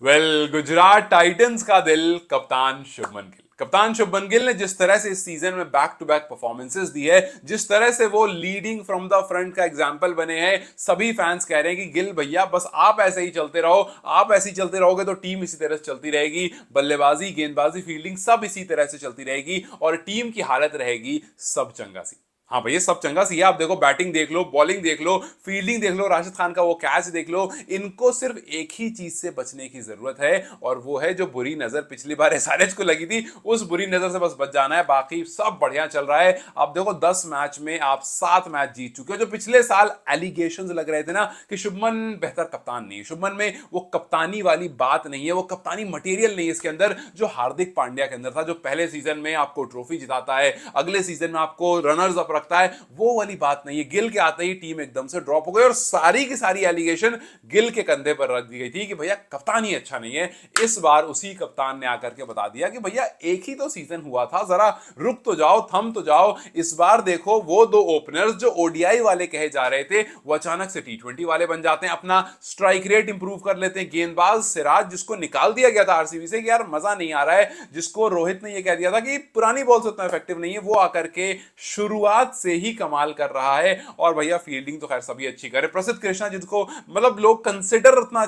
Gujarat Titans का दिल कप्तान शुभमन गिल। कप्तान शुभमन गिल ने जिस तरह से इस सीजन में बैक टू बैक परफॉर्मेंसेस दी है, जिस तरह से वो लीडिंग फ्रॉम द फ्रंट का एग्जांपल बने हैं, सभी फैंस कह रहे हैं कि गिल भैया बस आप ऐसे ही चलते रहो, आप ऐसे ही चलते रहोगे तो टीम इसी तरह से चलती रहेगी, बल्लेबाजी, गेंदबाजी, फील्डिंग सब इसी तरह से चलती रहेगी और टीम की हालत रहेगी सब चंगा सी। हाँ भैया सब चंगा सी है। आप देखो, बैटिंग देख लो, बॉलिंग देख लो, फील्डिंग देख लो, राशिद खान का वो कैच देख लो। इनको सिर्फ एक ही चीज से बचने की जरूरत है और वो है जो बुरी नजर पिछली बार एसआरएच को लगी थी, उस बुरी नजर से बस बच जाना है। बाकी सब बढ़िया चल रहा है। आप देखो 10 मैच में आप 7 मैच जीत चुके हो। जो पिछले साल एलिगेशंस लग रहे थे ना कि शुभमन बेहतर कप्तान नहीं है, शुभमन में वो कप्तानी वाली बात नहीं है, वो कप्तानी मटेरियल नहीं है इसके अंदर जो हार्दिक पांड्या के अंदर था, जो पहले सीजन में आपको ट्रॉफी जिताता है, अगले सीजन में आपको रनर्स अप रखता है, वो वाली बात नहीं है। गिल के आते ही टीम एकदम से ड्रॉप हो गई और सारी की सारी एलिगेशन गिल के कंधे पर रख दी गई थी कि भैया कप्तान ही अच्छा नहीं है। इस बार उसी कप्तान ने आकर के बता दिया कि भैया एक ही तो सीजन हुआ था, जरा रुक तो जाओ, थम तो जाओ। इस बार देखो वो दो ओपनर्स जो ओडीआई वाले कहे जा रहे थे वो अचानक से टी20 वाले बन जाते हैं, अपना स्ट्राइक रेट इंप्रूव कर लेते हैं। गेंदबाज सिराज जिसको निकाल दिया गया था आरसीबी से कि यार मजा नहीं आ रहा है, जिसको रोहित ने यह कह दिया था कि पुरानी बॉल से उतना इफेक्टिव नहीं है, वो आकर के शुरुआत से ही कमाल कर रहा है। और भैया फील्डिंग तो खैर सभी अच्छी करे। प्रसिद्ध कृष्णा जिनको मतलब लोग कंसिडर उतना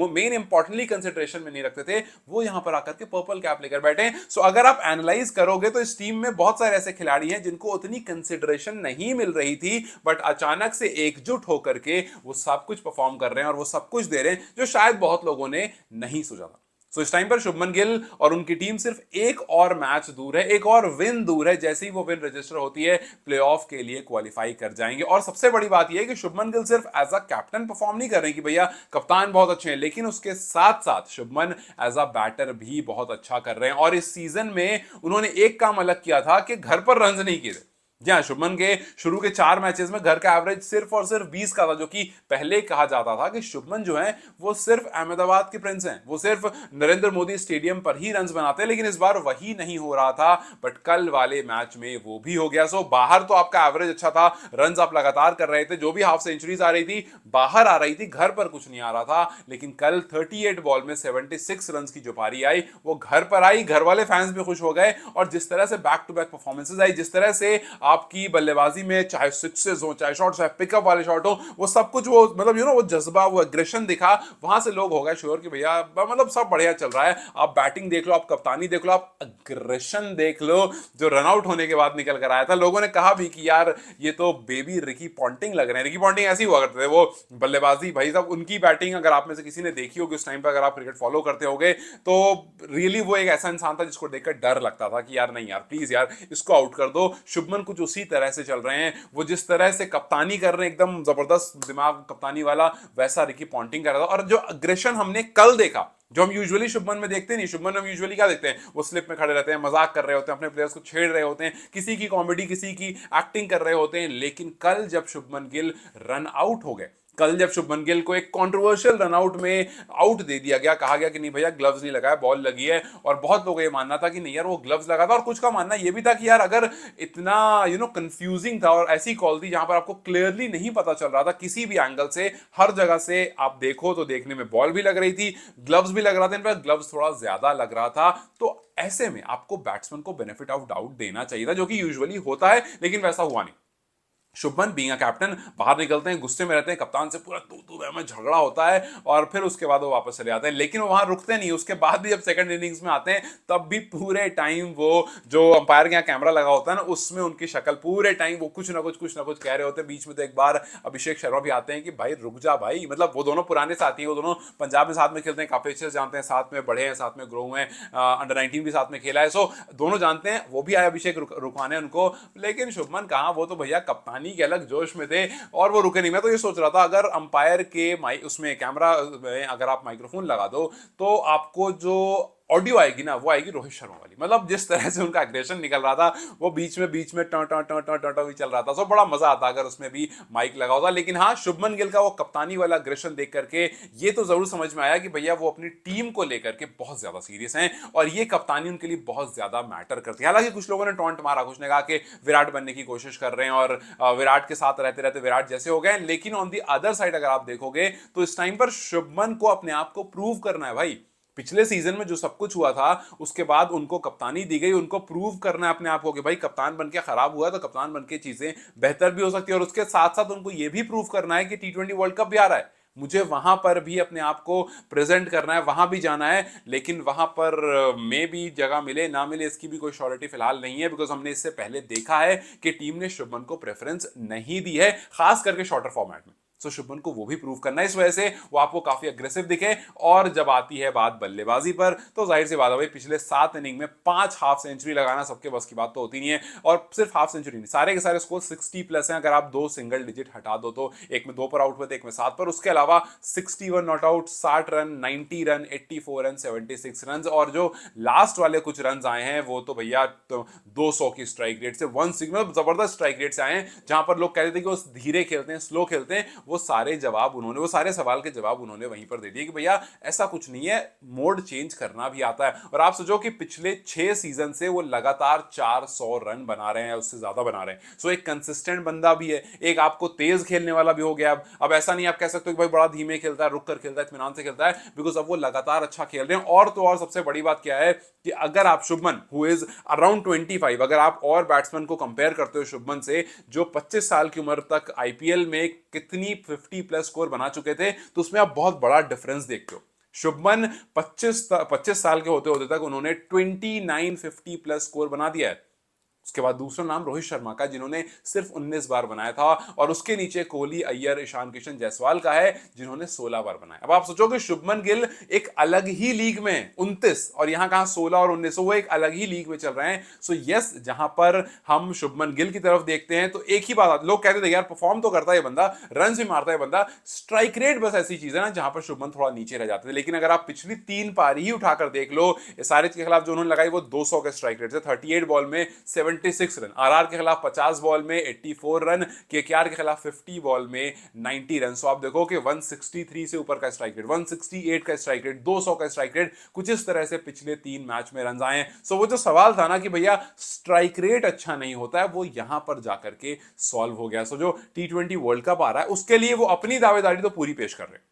मेन इंपॉर्टेंटली कंसिडरेशन में नहीं रखते थे, वो यहां पर आकर के पर्पल कैप लेकर बैठे। सो अगर आप एनालाइज करोगे तो इस टीम में बहुत सारे ऐसे खिलाड़ी हैं जिनको उतनी कंसिडरेशन नहीं मिल रही थी, बट अचानक से एकजुट होकर के वो सब कुछ परफॉर्म कर रहे हैं और वो सब कुछ दे रहे हैं जो शायद बहुत लोगों ने नहीं सोचा था। सो इस टाइम पर शुभमन गिल और उनकी टीम सिर्फ एक और मैच दूर है, एक और विन दूर है। जैसे ही वो विन रजिस्टर होती है प्लेऑफ के लिए क्वालिफाई कर जाएंगे। और सबसे बड़ी बात यह है कि शुभमन गिल सिर्फ एज अ कैप्टन परफॉर्म नहीं कर रहे हैं कि भैया कप्तान बहुत अच्छे हैं, लेकिन उसके साथ साथ शुभमन एज अ बैटर भी बहुत अच्छा कर रहे हैं। और इस सीजन में उन्होंने एक काम अलग किया था कि घर पर रन नहीं किए थे। जी हाँ, शुभमन के शुरू के 4 मैचेस में घर का एवरेज सिर्फ और सिर्फ 20 का था, जो कि पहले कहा जाता था कि शुभमन जो है वो सिर्फ अहमदाबाद के प्रिंस हैं, वो सिर्फ नरेंद्र मोदी स्टेडियम पर ही रन्स बनाते हैं। लेकिन इस बार वही नहीं हो रहा था, बट कल वाले मैच में वो भी हो गया। सो बाहर तो आपका एवरेज अच्छा था, रन्स आप लगातार कर रहे थे, जो भी हाफ सेंचुरीज आ रही थी बाहर आ रही थी, घर पर कुछ नहीं आ रहा था। लेकिन कल 38 बॉल में 76 रन की जो पारी आई वो घर पर आई, घर वाले फैंस भी खुश हो गए। और जिस तरह से बैक टू बैक परफॉर्मेंसेज आई, जिस तरह से आपकी बल्लेबाजी में चाहे सिक्सेस हो, चाहे शॉट, चाहे पिकअप वाले शॉट हो, वो सब कुछ वो मतलब वो जज्बा, वो एग्रेशन दिखा, वहां से लोग हो गए श्योर कि भैया मतलब सब बढ़िया चल रहा है। आप बैटिंग देख लो, आप कप्तानी देख लो, आप एग्रेशन देख लो। जो रनआउट होने के बाद निकल कर आया था, लोगों ने कहा भी कि यार ये तो बेबी रिकी पॉन्टिंग लग रहे हैं। रिकी पॉन्टिंग ऐसी हुआ करते थे, वो बल्लेबाजी भाई साहब, उनकी बैटिंग अगर आप में से किसी ने देखी होगी उस टाइम पर, अगर आप क्रिकेट फॉलो करते होगे तो रियली वो एक ऐसा इंसान था जिसको देखकर डर लगता था कि यार नहीं यार प्लीज यार इसको आउट कर दो। शुभमन कुछ उसी तरह से चल रहे हैं, वो जिस तरह से कप्तानी कर रहे हैं एकदम जबरदस्त दिमाग कप्तानी वाला, वैसा रिकी पॉन्टिंग कर रहा था। और जो अग्रेशन हमने कल देखा, जो हम यूजुअली शुभमन में देखते नहीं, शुभमन हम यूजुअली क्या देखते हैं, वो स्लिप में खड़े रहते हैं, मजाक कर रहे होते हैं, अपने प्लेयर्स को छेड़ रहे होते हैं, किसी की कॉमेडी किसी की एक्टिंग कर रहे होते हैं। लेकिन कल जब शुभमन गिल रन आउट हो गए, कल जब शुभमन गिल को एक कंट्रोवर्शियल रनआउट में आउट दे दिया गया, कहा गया कि नहीं भैया ग्लव्स नहीं लगाया, बॉल लगी है, और बहुत लोगों का ये मानना था कि नहीं यार वो ग्लव्स लगा था, और कुछ का मानना ये भी था कि यार अगर इतना कंफ्यूजिंग था और ऐसी कॉल थी जहां पर आपको क्लियरली नहीं पता चल रहा था किसी भी एंगल से, हर जगह से आप देखो तो देखने में बॉल भी लग रही थी, ग्लव्स भी लग रहा था, इनफैक्ट ग्लव्स थोड़ा ज्यादा लग रहा था, तो ऐसे में आपको बैट्समैन को बेनिफिट ऑफ डाउट देना चाहिए था, जो कि यूजुअली होता है, लेकिन वैसा हुआ नहीं। शुभमन बीइंग अ कैप्टन बाहर निकलते हैं, गुस्से में रहते हैं, कप्तान से पूरा तू में झगड़ा होता है और फिर उसके बाद वो वापस चले आते हैं। लेकिन वो वहां रुकते नहीं, उसके बाद भी जब सेकंड इनिंग्स में आते हैं तब भी पूरे टाइम वो जो अंपायर के यहाँ कैमरा लगा होता है ना, उसमें उनकी शक्ल पूरे टाइम वो कुछ ना कुछ कह रहे होते हैं। बीच में तो एक बार अभिषेक शर्मा भी आते हैं कि भाई रुक जा भाई, मतलब वो दोनों पुराने साथी हैं, वो दोनों पंजाब में साथ में खेलते हैं, काफी अच्छे से जानते हैं, साथ में बढ़े हैं, साथ में ग्रो हुए हैं, अंडर 19 भी साथ में खेला है, सो दोनों जानते हैं। वो भी आए अभिषेक रुकवाने उनको, लेकिन शुभमन कहाँ, वो तो भैया कप्तानी के अलग जोश में थे और वो रुके नहीं। मैं तो ये सोच रहा था अगर अंपायर के उसमें कैमरा में अगर आप माइक्रोफोन लगा दो तो आपको जो ऑडियो आएगी ना, वो आएगी रोहित शर्मा वाली। मतलब जिस तरह से उनका एग्रेशन निकल रहा था, वो बीच में ट भी चल रहा था। सो बड़ा मजा आता अगर उसमें भी माइक लगा होता। लेकिन हाँ, शुभमन गिल का वो कप्तानी वाला एग्रेशन देख करके ये तो जरूर समझ में आया कि भैया वो अपनी टीम को लेकर के बहुत ज्यादा सीरियस हैं और ये कप्तानी उनके लिए बहुत ज्यादा मैटर करती है। हालांकि कुछ लोगों ने टॉन्ट मारा, कुछ ने कहा कि विराट बनने की कोशिश कर रहे हैं और विराट के साथ रहते रहते विराट जैसे हो गए। लेकिन ऑन दी अदर साइड अगर आप देखोगे तो इस टाइम पर शुभमन को अपने आप को प्रूव करना है भाई। पिछले सीजन में जो सब कुछ हुआ था, उसके बाद उनको कप्तानी दी गई, उनको प्रूव करना है अपने आप को कि भाई कप्तान बन के खराब हुआ तो कप्तान बन के चीजें बेहतर भी हो सकती है। और उसके साथ साथ उनको यह भी प्रूव करना है कि टी20 वर्ल्ड कप भी आ रहा है, मुझे वहां पर भी अपने आप को प्रेजेंट करना है, वहां भी जाना है। लेकिन वहां पर मे भी जगह मिले ना मिले इसकी भी कोई श्योरिटी फिलहाल नहीं है, बिकॉज हमने इससे पहले देखा है कि टीम ने शुभमन को प्रेफरेंस नहीं दी है, खास करके शॉर्टर फॉर्मेट में। सो शुभमन को वो भी प्रूव करना है, इस वजह से वो आपको काफी अग्रेसिव दिखे। और जब आती है बात बल्लेबाजी पर, तो जाहिर सी बात है भाई, पिछले 7 इनिंग में 5 हाफ सेंचुरी लगाना सबके बस की बात तो होती नहीं है। और सिर्फ हाफ सेंचुरी नहीं, सारे के सारे स्कोर 60+ हैं। अगर आप 2 सिंगल डिजिट हटा दो तो एक में 2 पर आउट हुए थे, एक में 7 पर। उसके अलावा 61 not out, 60 run, 90 run, 84 run, 76 run. और जो लास्ट वाले कुछ रन आए हैं वो तो भैया तो 200 की स्ट्राइक रेट से, 160, मतलब जबरदस्त स्ट्राइक रेट से आए हैं। जहां पर लोग कहते थे कि वो धीरे खेलते हैं, स्लो खेलते हैं, वो सारे सवाल के जवाब उन्होंने वहीं पर दे दिए कि भैया ऐसा कुछ नहीं है, मोड चेंज करना भी आता है। और आप सोचो कि पिछले 6 सीजन से वो लगातार 400 रन बना रहे हैं, उससे ज्यादा बना रहे हैं। सो एक कंसिस्टेंट बंदा भी है, एक आपको तेज खेलने वाला भी हो गया। अब ऐसा नहीं आप कह सकते कि भाई बड़ा धीमे खेलता है, रुक कर खेलता है, इत्मीनान से खेलता है, बिकॉज अब वो लगातार अच्छा खेल रहे हैं। और तो और सबसे बड़ी बात क्या है कि अगर आप शुभमन हु इज अराउंड 25, अगर आप और बैट्समैन को कंपेयर करते हो शुभमन से, जो 25 साल की उम्र तक आईपीएल में कितनी 50+ स्कोर बना चुके थे, तो उसमें आप बहुत बड़ा डिफरेंस देखते हो। शुभमन 25 साल के होते होते तक उन्होंने 29 50+ स्कोर बना दिया है। उसके बाद दूसरा नाम रोहित शर्मा का, जिन्होंने सिर्फ 19 बार बनाया था। और उसके नीचे कोहली, अय्यर, ईशान किशन, जायसवाल का है, जिन्होंने 16 बार बनाया। अब आप सोचो कि शुभमन गिल एक अलग ही लीग में 29, और यहां कहां 16 और 19, वो एक अलग ही लीग में चल रहे हैं। सो यस, जहां पर हम शुभमन गिल की तरफ देखते हैं तो एक ही बात, लोग कहते थे यार परफॉर्म तो करता है बंदा, रन भी मारता है बंदा, स्ट्राइक रेट बस ऐसी चीज है ना जहां पर शुभमन थोड़ा नीचे रह जाते थे। लेकिन अगर आप पिछली 3 पारी ही उठाकर देख लो, सारे के खिलाफ जो उन्होंने लगाई वो 200 के स्ट्राइक रेट से, 38 बॉल में 76 रन, आरआर के खिलाफ 50 बॉल में 84 रन, केकेआर के खिलाफ 50 बॉल में 90 रन। सो आप देखो कि 163 से ऊपर का स्ट्राइक रेट, 168 का स्ट्राइक रेट, 200 का स्ट्राइक रेट, कुछ इस तरह से पिछले 3 मैच में रन आए हैं। सो वो जो सवाल था ना कि भैया स्ट्राइक रेट अच्छा नहीं होता है, वो यहां पर जाकर के सॉल्व हो गया। सो जो टी20 वर्ल्ड कप आ रहा है उसके लिए वो अपनी दावेदारी तो पूरी पेश कर रहे हैं।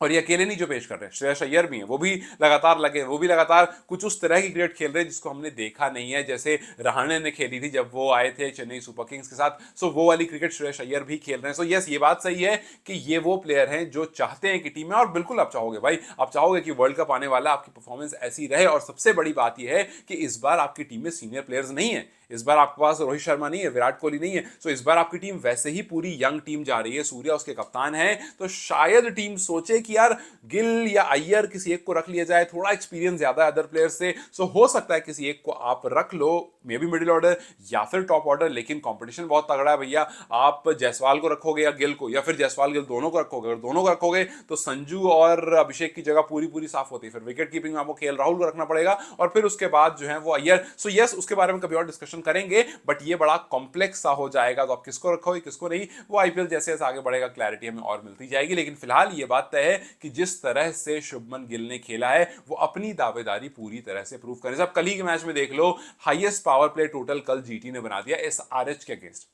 और ये अकेले नहीं जो पेश कर रहे हैं, श्रेयस अय्यर भी हैं, वो भी लगातार लगे, वो भी लगातार कुछ उस तरह की क्रिकेट खेल रहे हैं जिसको हमने देखा नहीं है, जैसे रहाणे ने खेली थी जब वो आए थे चेन्नई सुपर किंग्स के साथ। सो वो वाली क्रिकेट श्रेयस अय्यर भी खेल रहे हैं। सो यस, ये बात सही है कि ये वो प्लेयर हैं जो चाहते हैं कि टीम में, और बिल्कुल आप चाहोगे भाई, आप चाहोगे कि वर्ल्ड कप आने वाला, आपकी परफॉर्मेंस ऐसी रहे। और सबसे बड़ी बात यह है कि इस बार आपकी टीम में सीनियर प्लेयर्स नहीं है, इस बार आपके पास रोहित शर्मा नहीं है, विराट कोहली नहीं है। सो इस बार आपकी टीम वैसे ही पूरी यंग टीम जा रही है, सूर्या उसके कप्तान है। तो शायद टीम सोचे कि यार गिल या अय्यर किसी एक को रख लिया जाए, थोड़ा एक्सपीरियंस ज्यादा है अदर प्लेयर से। सो हो सकता है किसी एक को आप रख लो, मे बी मिडिल ऑर्डर या फिर टॉप ऑर्डर। लेकिन कंपटीशन बहुत तगड़ा है भैया, आप जायसवाल को रखोगे या गिल को, या फिर जायसवाल गिल दोनों को रखोगे। अगर दोनों को रखोगे तो संजू और अभिषेक की जगह पूरी पूरी साफ होती है। फिर विकेट कीपिंग में आपको केएल राहुल को रखना पड़ेगा, और फिर उसके बाद जो है वो अय्यर। सो यस, उसके बारे में कभी और डिस्कशन करेंगे, बट ये बड़ा कॉम्प्लेक्स सा हो जाएगा। तो आप किसको रखोगे किसको नहीं, वो आईपीएल जैसे जैसे आगे बढ़ेगा क्लैरिटी हमें और मिलती जाएगी। लेकिन फिलहाल ये बात तय है कि जिस तरह से शुभमन गिल ने खेला है, वो अपनी दावेदारी पूरी तरह से प्रूव करें। अब कल ही के मैच में देख लो, हाईएस्ट पावर प्ले टोटल कल जीटी ने बना दिया एसआरएच के अगेंस्ट।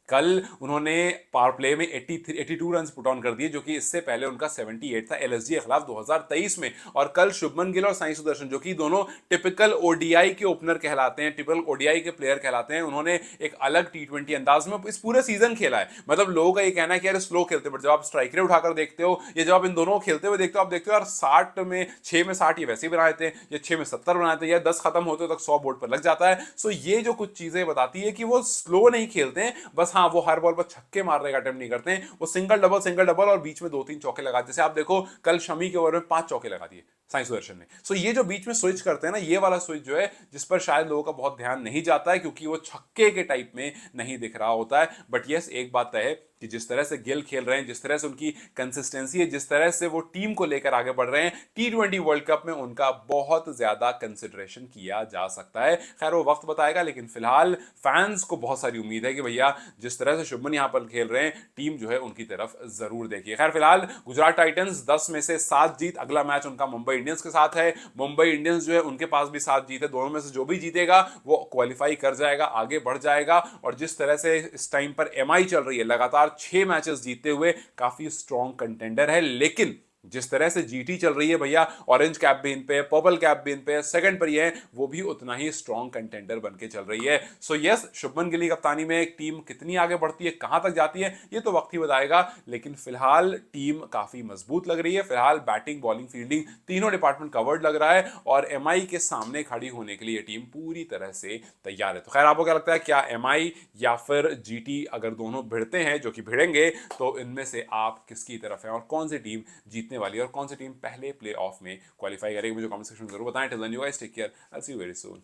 कल उन्होंने पावर प्ले में 82 रन पुट ऑन कर दिए, जो कि इससे पहले उनका 78 था एलएसजी के खिलाफ 2023 में। और कल शुभमन गिल और साई सुदर्शन, जो कि दोनों टिपिकल ओडीआई के ओपनर कहलाते हैं, टिपिकल ओडीआई के प्लेयर कहलाते हैं, उन्होंने एक अलग टी20 अंदाज में इस पूरे सीजन खेला है। मतलब लोगों का ये कहना है कि यार स्लो खेलते, बट जब आप स्ट्राइक रेट उठाकर देखते हो, या जब आप इन दोनों को खेलते हुए देखते हो, आप देखते हो यार 60 में 6 में 60 ये वैसे ही बनाए थे, या 6 में 70 बनाए थे, या 10 खत्म होते तक 100 बोर्ड पर लग जाता है। सो ये जो कुछ चीजें बताती है कि वो स्लो नहीं खेलते हैं, बस हाँ वो हर बॉल पर छक्के मारने का अटेम्प्ट नहीं करते हैं, वो सिंगल डबल और बीच में 2-3 चौके लगाते हैं। जैसे आप देखो कल शमी के ओवर में 5 चौके लगा दिए साई सुदर्शन ने। सो ये जो बीच में स्विच करते हैं ना, ये वाला स्विच जो है, जिस पर शायद लोगों का बहुत ध्यान नहीं जाता है, क्योंकि वो छक्के के टाइप में नहीं दिख रहा होता है। बट यस, एक बात है कि जिस तरह से गिल खेल रहे हैं, जिस तरह से उनकी कंसिस्टेंसी है, जिस तरह से वो टीम को लेकर आगे बढ़ रहे हैं, T20 वर्ल्ड कप में उनका बहुत ज्यादा कंसिडरेशन किया जा सकता है। खैर वो वक्त बताएगा, लेकिन फिलहाल फैंस को बहुत सारी उम्मीद है कि भैया जिस तरह से शुभमन यहां पर खेल रहे हैं, टीम जो है उनकी तरफ जरूर देखिए। खैर फिलहाल गुजरात टाइटंस 10 में से 7 जीत, अगला मैच उनका मुंबई इंडियंस के साथ है। मुंबई इंडियंस जो है उनके पास भी 7 जीत है, दोनों में से जो भी जीतेगा वो क्वालिफाई कर जाएगा, आगे बढ़ जाएगा। और जिस तरह से इस टाइम पर एमआई चल रही है, लगातार 6 मैचेस जीतते हुए काफी स्ट्रॉन्ग कंटेंडर है, लेकिन जिस तरह से जीटी चल रही है भैया, ऑरेंज कैप भी इन पे, पर्पल कैप भी इन पे, सेकंड पर ये है, वो भी उतना ही स्ट्रॉन्ग कंटेंडर बनके चल रही है। सो यस, शुभमन गिल की कप्तानी में एक टीम कितनी आगे बढ़ती है, कहां तक जाती है, ये तो वक्त ही बताएगा, लेकिन फिलहाल टीम काफी मजबूत लग रही है। फिलहाल बैटिंग, बॉलिंग, फील्डिंग तीनों डिपार्टमेंट कवर्ड लग रहा है और एमआई के सामने खड़ी होने के लिए टीम पूरी तरह से तैयार है। तो खैर आपको क्या लगता है, क्या एमआई या फिर जीटी अगर दोनों भिड़ते हैं, जो कि भिड़ेंगे, तो इनमें से आप किसकी तरफ हैं और कौन सी टीम जीतने वाली है और कौन सी टीम पहले प्ले ऑफ में क्वालिफाई करेगी? मुझे कमेंट सेक्शन में जरूर बताएं। Till then you guys take care, I will see you very soon.